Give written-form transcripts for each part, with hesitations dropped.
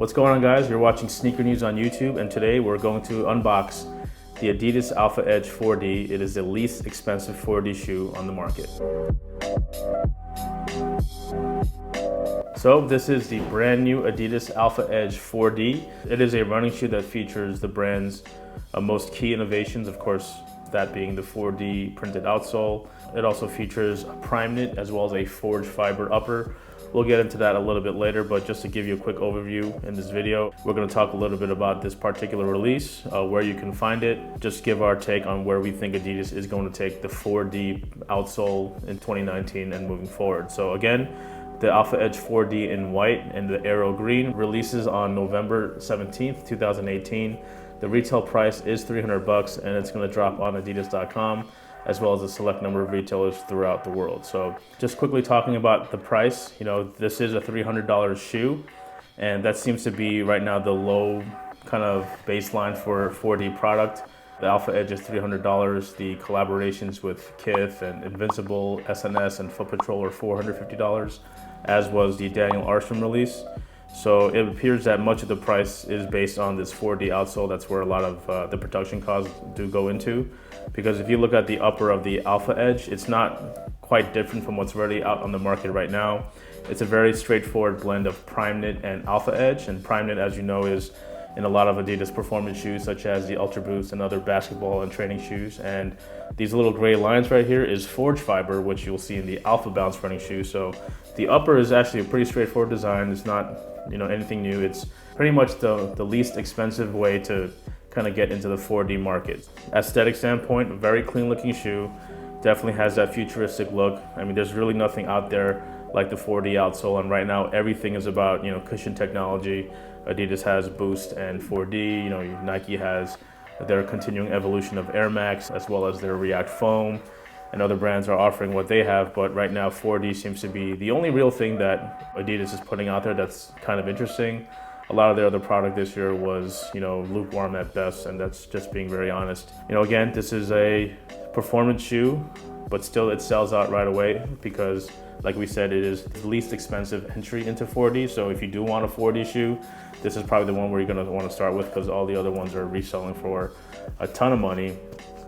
What's going on, guys? You're watching Sneaker News on YouTube, and today we're going to unbox the adidas AlphaEdge 4D. It is the least expensive 4D shoe on the market. So this is the brand new adidas AlphaEdge 4D. It is a running shoe that features the brand's most key innovations, of course, that being the 4D printed outsole. It also features a prime knit as well as a forged fiber upper. We'll get into that a little bit later, but just to give you a quick overview in this video, we're going to talk a little bit about this particular release, where you can find it, just give our take on where we think Adidas is going to take the 4D outsole in 2019 and moving forward. So again, the AlphaEdge 4D in white and the Aero green releases on November 17th, 2018. The retail price is $300 and it's going to drop on adidas.com, as well as a select number of retailers throughout the world. So just quickly talking about the price, this is a $300 shoe, and that seems to be right now the low kind of baseline for 4D product. The AlphaEdge is $300. The collaborations with Kith and Invincible, SNS, and Foot Patrol are $450, as was the Daniel Arsham release. So it appears that much of the price is based on this 4D outsole. That's where a lot of the production costs do go into. Because if you look at the upper of the AlphaEdge, it's not quite different from what's already out on the market right now. It's a very straightforward blend of prime knit and AlphaEdge. And prime knit, as you know, is in a lot of Adidas performance shoes, such as the Ultra Boost and other basketball and training shoes. And these little gray lines right here is forged fiber, which you'll see in the Alpha Bounce running shoe. So the upper is actually a pretty straightforward design. It's not anything new. It's pretty much the least expensive way to kind of get into the 4D market. Aesthetic standpoint, a very clean looking shoe. Definitely has that futuristic look. I mean, there's really nothing out there like the 4D outsole, and right now everything is about cushion technology. Adidas has Boost and 4D. Nike has their continuing evolution of Air Max, as well as their React foam, and other brands are offering what they have. But right now 4D seems to be the only real thing that Adidas is putting out there that's kind of interesting. A lot of their other product this year was lukewarm at best, and that's just being very honest. Again, this is a performance shoe, but still it sells out right away because, like we said, it is the least expensive entry into 4D. So if you do want a 4D shoe, this is probably the one where you're going to want to start with, because all the other ones are reselling for a ton of money.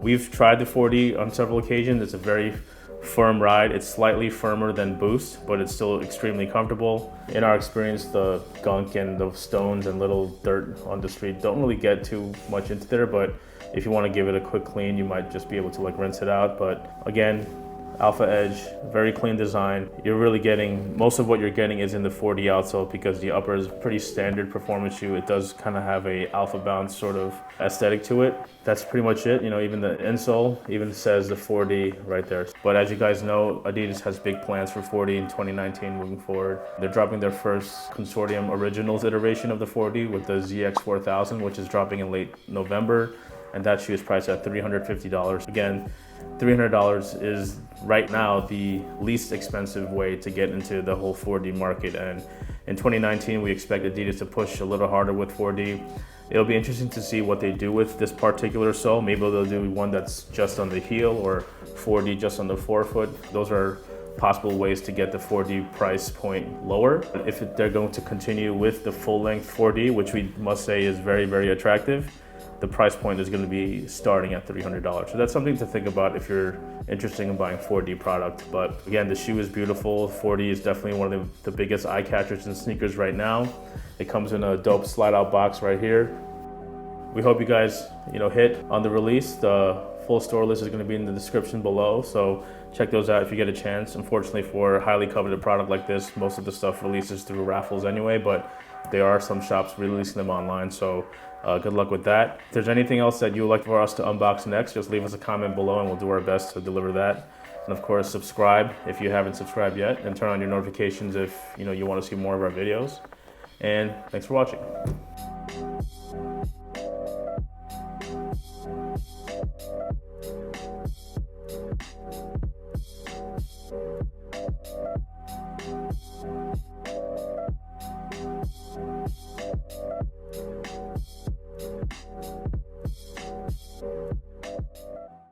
We've tried the 4D on several occasions. It's a very firm ride. It's slightly firmer than Boost, but it's still extremely comfortable. In our experience, the gunk and the stones and little dirt on the street don't really get too much into there, but if you want to give it a quick clean, you might just be able to rinse it out. But again, AlphaEdge, very clean design. You're really getting, most of what you're getting is in the 4D outsole, because the upper is a pretty standard performance shoe. It does kind of have a Alpha Bounce sort of aesthetic to it. That's pretty much it. Even the insole even says the 4D right there. But as you guys know, Adidas has big plans for 4D in 2019 moving forward. They're dropping their first Consortium Originals iteration of the 4D with the ZX4000, which is dropping in late November. And that shoe is priced at $350. Again, $300 is right now the least expensive way to get into the whole 4D market. And in 2019, we expect Adidas to push a little harder with 4D. It'll be interesting to see what they do with this particular sole. Maybe they'll do one that's just on the heel, or 4D just on the forefoot. Those are possible ways to get the 4D price point lower. If they're going to continue with the full length 4D, which we must say is very, very attractive, the price point is going to be starting at $300. So that's something to think about if you're interested in buying 4D product. But again, the shoe is beautiful. 4D is definitely one of the biggest eye catchers in sneakers right now. It comes in a dope slide out box right here. We hope you guys, hit on the release. The full store list is going to be in the description below, so check those out if you get a chance. Unfortunately, for a highly coveted product like this, most of the stuff releases through raffles anyway, but there are some shops releasing them online, so good luck with that. If there's anything else that you would like for us to unbox next, just leave us a comment below and we'll do our best to deliver that. And of course, subscribe if you haven't subscribed yet, and turn on your notifications if you want to see more of our videos. And thanks for watching.